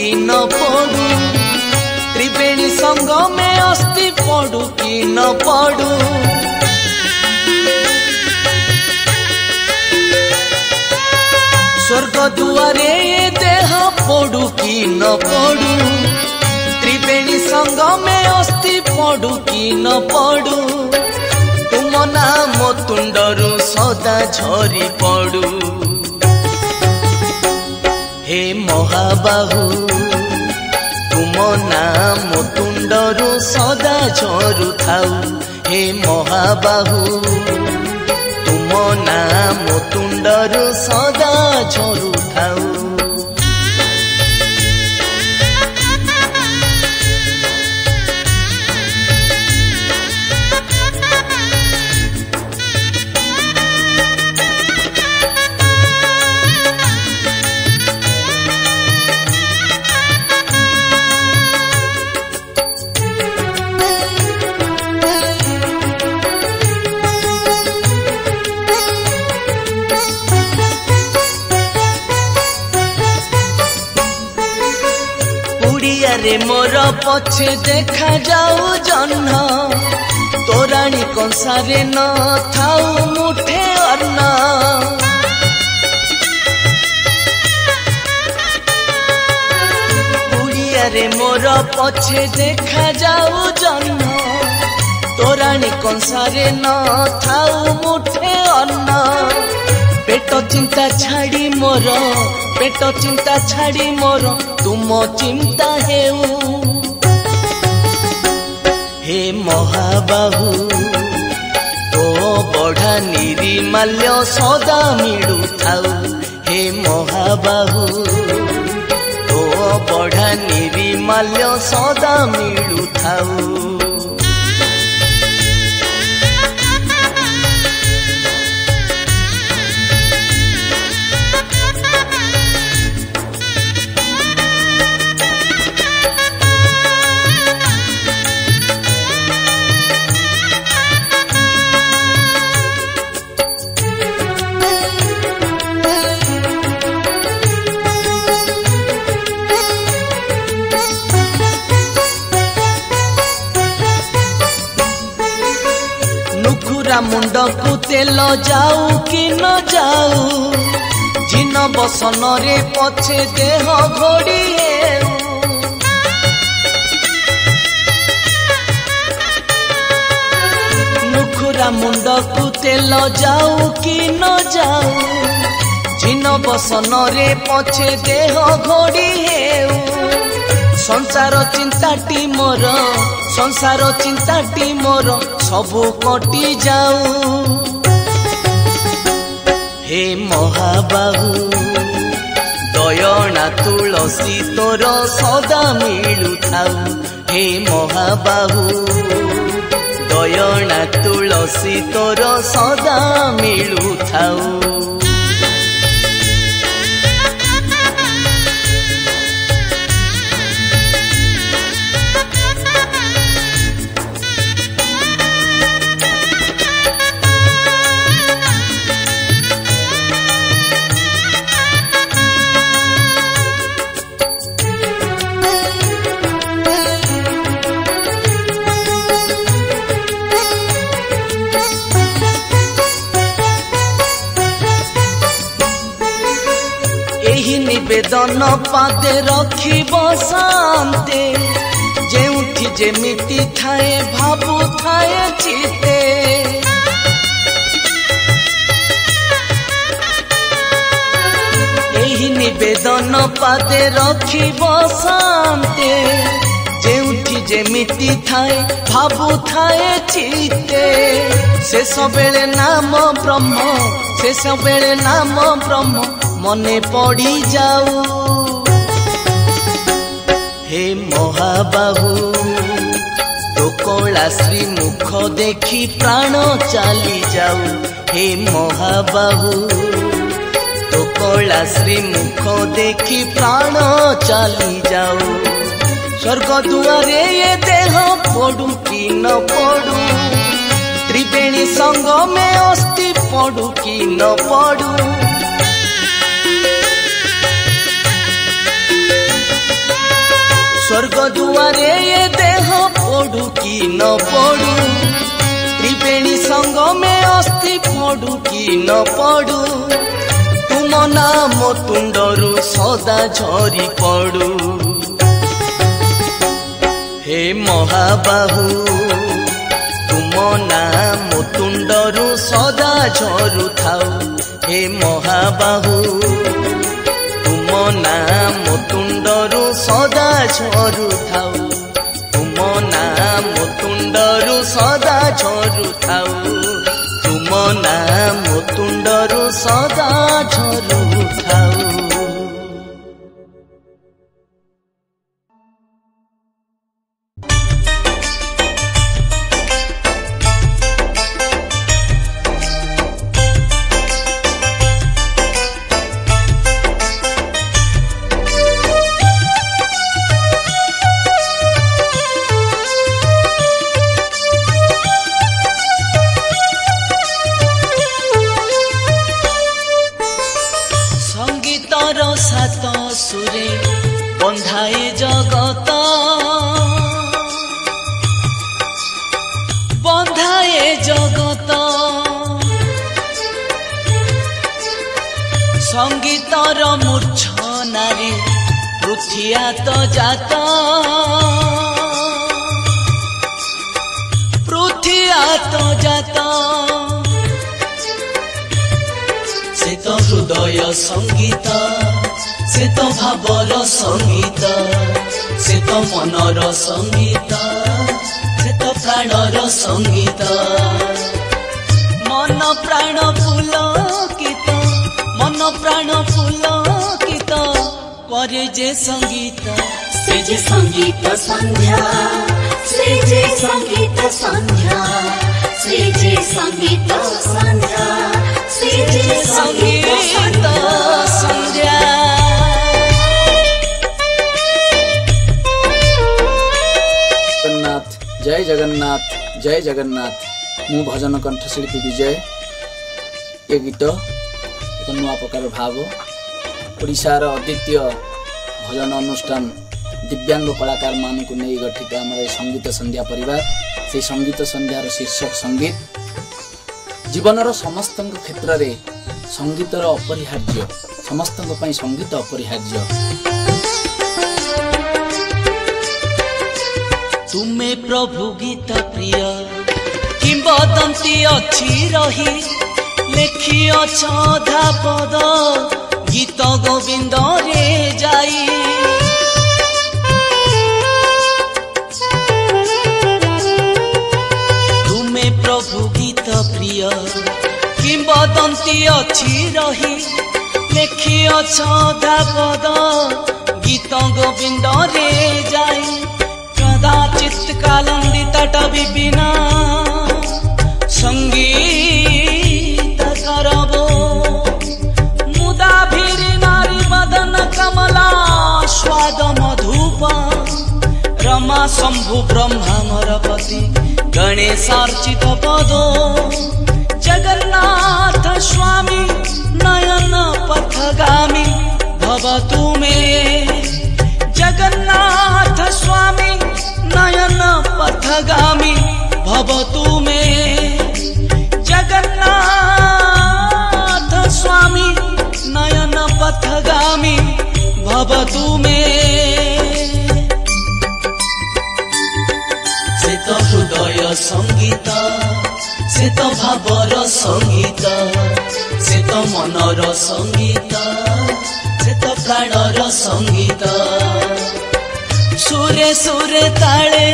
कि न पड़ू, त्रिवेणी संग में अस्थि पड़ू कि न पड़ू। स्वर्ग दुआरे देह पड़ू कि न पड़ू, त्रिवेणी संग में अस्थि पड़ू कि न पड़ू। तुम नाम तुंडरू सदा झरी पड़ू। हे महाबाहु तुम नाम तुंडरू सदा झरू थाऊ। हे महाबाहु तुम नाम तुंडरू सदा झरू थाऊ। रे मोर पछे देखा जाऊ जन्म, तोराणी कंसारे न थाऊ मुठे अन्न। बुढ़िया रे मोर पछे देखा जाऊ जन्म, तोराणी कंसारे न थाऊ मुठे अन्न। पेट चिंता छाड़ी मोर, पेट चिंता छाड़ी मोर तुम चिंता हेऊ। हे महाबाहु तो बढ़ा निरिमाल्य सदा मिलू थाऊ। हे महाबाहु तो बढ़ा निरिमाल्य सदा मिलू थाऊ। मुंड को तेल जाऊ कि न जाऊ, जिन बसन रे पछे देह घोड़ी। नुखुरा मुंड को तेल जाऊ कि न जाऊ, जिन बसन रे पछे देह घोड़ी हेऊ। संसार चिंताटी मोर, संसार चिंताटी मोर सबु कटी जाऊ। हे महाबाहु दयना तुलसी तोर सदा मिलू थाऊ। हे महाबाहु दयना तुलसी तोर सदा मिलू थाऊ। निवेदन पादे रखिब शांते, जेउठी जेमिति थाए भाबु थाए चिते। एही निवेदन पादे रखिब शांते, जेउठी जेमिति थाए भाबु थाए चिते। शेष बेले नाम ब्रह्म, शेष बेले नाम ब्रह्म मने पड़ी जाऊ। हे महाबाहु तो कला श्री मुख देखी प्राण चली जाऊ। हे महाबाहु तो कला श्री मुख देखी प्राण चली जाऊ। स्वर्ग दुआरे ये देह पड़ू कि न पड़ू, त्रिवेणी संग में अस्थि पड़ू कि न पड़ू। दुआरे ये देह पड़ू कि न पड़ू त्रिवेणी संग में अस्थि पड़ू कि न पड़ू तुम नाम तुंडरू सदा झरी पड़ू हे महाबाहु तुम नाम तुंडरू सदा झरू थाऊ हे महाबाहु तुम नाम तुंडरू सदा झरू थाऊ तुम नाम तुंडरू सदा झरू थाऊ तुम नाम तुंडरू सदा झरू थाऊ। बंधाए जगत बंधाए जगत संगीतर मूर्छनारे पृथिया तो जात पृथिया तो जात से तो हृदय संगीत से तो भावर संगीत से तो मनर संगीत से तो प्राणर संगीत मन प्राण पुलकित मन प्राण पुलकित करे जे संगीत से जे संगीत संध्या से जे संगीत संध्या से जे संगीत संध्या से जे संगीत संध्या। जय जगन्नाथ जय जगन्नाथ मु भजन कंठशिल्पी विजय ये गीत एक नुआ प्रकार भाव ओडिशार अद्वितीय भजन अनुष्ठान दिव्यांग कलाकार मानक नहीं गठित आम संगीत संध्या परिवार से संगीत संध्यार शीर्षक संगीत जीवनर समस्त क्षेत्र में संगीतर अपरिहार्य समस्त संगीत अपरिहार्य। तुम्हें प्रभु गीत प्रिय किंबदंती अच्छी रही लेखी अधा पद गीत गोविंद रे जाई तुम्हें प्रभु गीत प्रिय किंबदंती अच्छी रही लेखी अधा पद गीत गोविंद रे जाई कदाचित कालंदी तट विपिना संगीत करबो मुदा भीरी नारी बदन कमला स्वाद मधुपा रमा शंभु ब्रह्मा मरपति गणेशार्चित पदो जगन्नाथ स्वामी नयन पथगामी भवतु मे जगन्नाथ स्वामी नयन पथगामी भवतु मे जगन्नाथ स्वामी नयन पथगामी भवतु मे। से तो हृदय संगीत से तो भावर संगीत से तो मनर संगीत से तो प्राणर संगीत सुरे सुरे ताले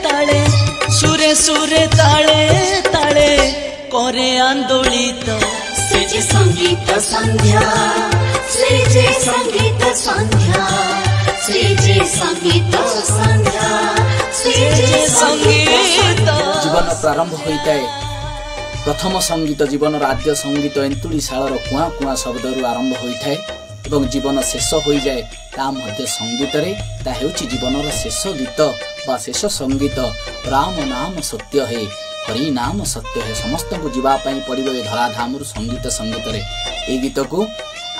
ताले सुरे सुरे ताले ताले करे आंदोलित से जे संगीत संध्या से जे संगीत संध्या से जे संगीत संध्या से जे संगीत। जीवन प्रारंभ होता है प्रथम संगीत जीवन आद्य संगीत एंतुड़ी शालर कुआ कुआ शब्दरू आरंभ होता है एवं जीवन शेष हो जाए ता मध्य संगीत रे ता हेउची जीवनर शेष गीत बा शेष संगीत राम नाम सत्य है हरि नाम सत्य है समस्त को जीवा पई पड़िबो ए धराधाम संगीत संगीत रे ए गीत को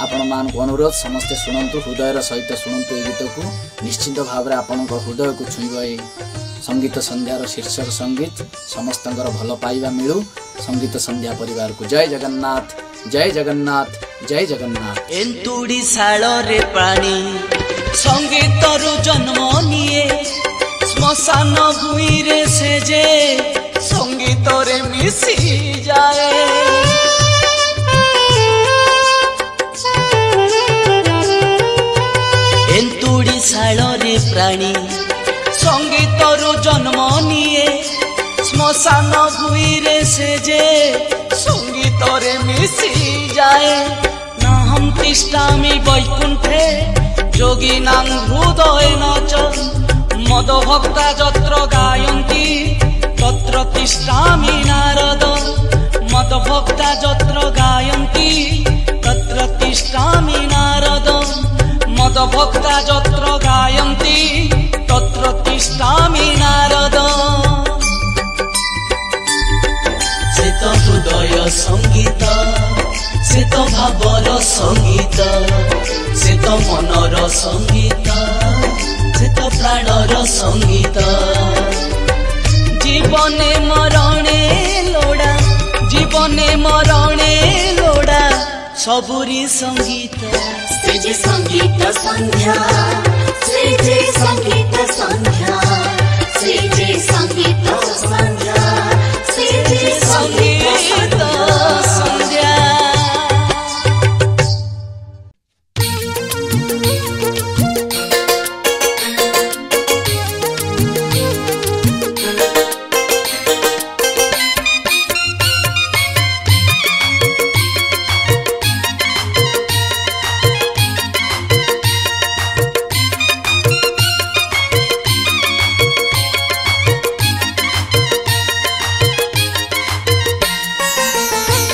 आपण मान को अनुरोध समस्ते शुणु हृदयर सहित शुणु ये गीत को निश्चित भाव में आपण हृदय को छुईब संगीत संध्यार शीर्षक संगीत समस्त भल पाइबा मिलू संगीत संध्या परिवार को जय जगन्नाथ जय जगन्नाथ जय जगन्नाथ। एंतुड़ी शाल रे प्राणी संगीत रु जन्म निये श्मशान भूई रे से जे संगीत रे मिसी जाए एंतुड़ी शाल रे प्राणी संगीत रु जन्म निये श्मशान भूई रे से जे संगीत रे मिसी जाए न हम तिष्ठामि वैकुंठे योगिनां हृदयेन च मद भक्ता जत्र गायन्ति तत्र तिष्ठामि नारद मद भक्ता जत्र गायन्ति तत्र तिष्ठामि नारद मद भक्ता जत्र गायन्ति तत्र तिष्ठामि नारद। से तो हृदय संगीत से तो भावर संगीत से तो मनर संगीत से तो प्राणर संगीत जीवने मरणे लोड़ा जीवने मरणे लोड़ा सबुरी संगीत श्री संगीत संध्या श्री संगीत संध्या श्री संगीत संध्या श्री संगीत संध्या।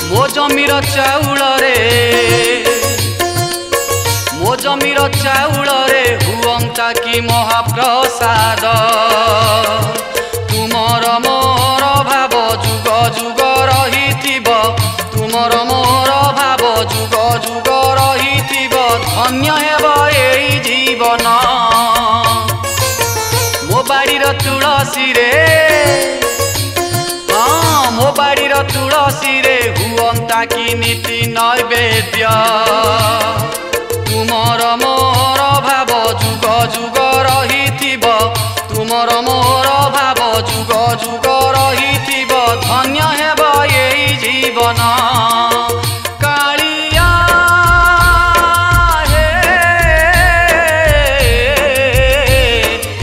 मो जमीर चाउल रे हुअंता कि महाप्रसाद तुमर मोर भाव जुग जुग रहिथिब तुमर मोर भाव जुग जुग रहिथिब धन्य हेब एई जीवन मो बाड़ीर तुलसी रे मो बाड़ीर तुलसी रे हुअंता कि नीति नैवेद्य तुमर मोर भाव जुग जुग रहिथिब तुमर मोर भाव जुग जुग रहिथिब धन्य हेब एई जीवन कालिया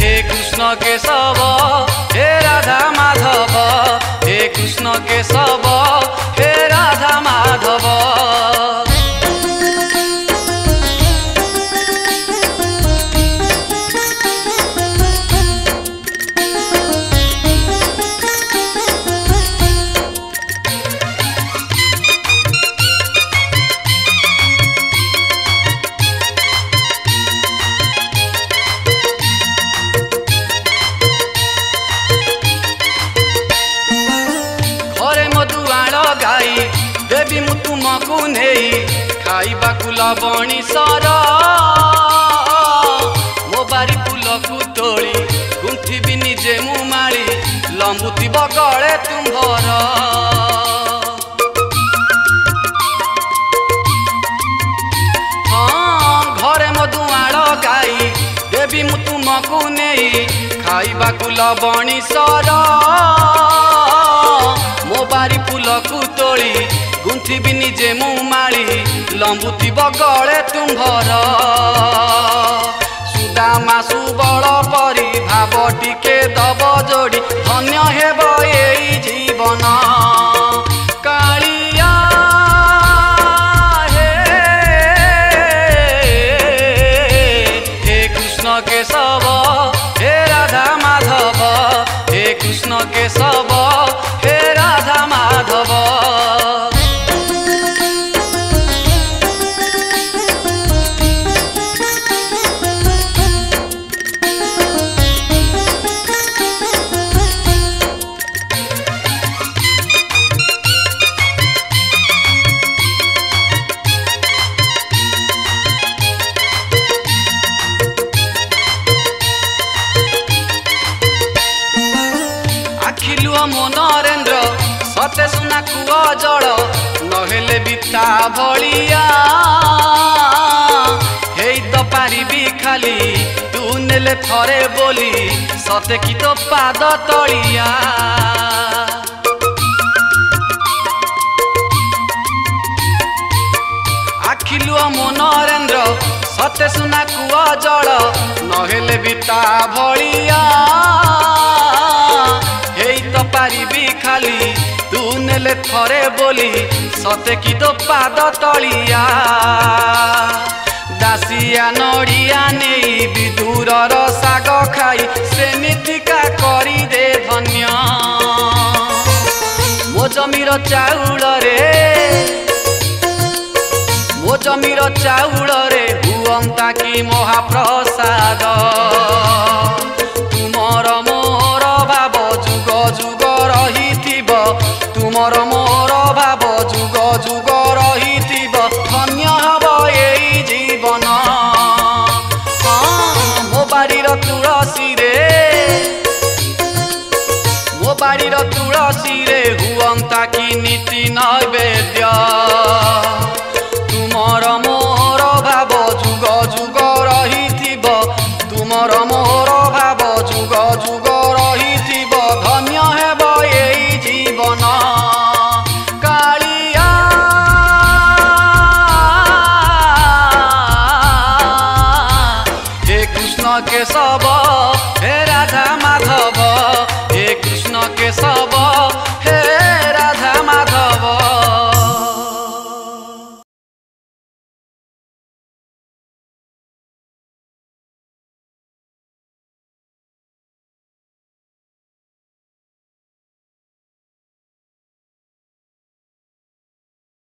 हे कृष्ण केशव हे राधा माधव हे कृष्ण केशव हे राधा माधव। देवी मु तुमको नहीं खाइबा लवणी सर मो बारी फूल को तोली गुंथी निजे मु माली लंबुथब गले तुम्भर हाँ घरे मो दुआल गाई देवी मु तुमको नहीं खाइबा लवणी सर मो बारी फूल को तोली गुंथी निजे मु माली लंबुथब गले तुम्भर सुदामा सुबल परी भाव टिके दब जोड़ी धन्य हेब एई जीवन कालिया हे कृष्ण केशव हे राधा माधव हे कृष्ण केशव हे राधा माधव। जल नहेले बिता भलिया हेई तो पारिबी खाली तू नेले थरे बोली सते कि तो पाद तलिया आखिलु मो नरेंद्र सते सुना कुआ जल नहेले बिता भलिया हेई तो पारिबी खाली तू नेले थरे बोली सते कि तो पाद तलिया दासिया नड़िया नहीं विदुरर साग खाई सेमितिका करी दे धन्य मो जमीर चाउल रे मो जमीर चाउल रे हुअंता कि महाप्रसाद तुमर मोर भाव जुग जुग रहिथिब तुमर मोर भाव जुग जुग रहिथिब धन्य हब एई जीवन मो बाड़ीर तुलसी रे मो बाड़ीर तुलसी रे हुअंता कि नीति नैवेद्य तुमर मोर भाव जुग जुग रहिथिब तुमर मोर भाव जुग जुग रहिथिब धन्य हेब एई जीवन कालिया हे कृष्ण केशव हे राधा माधव हे कृष्ण केशव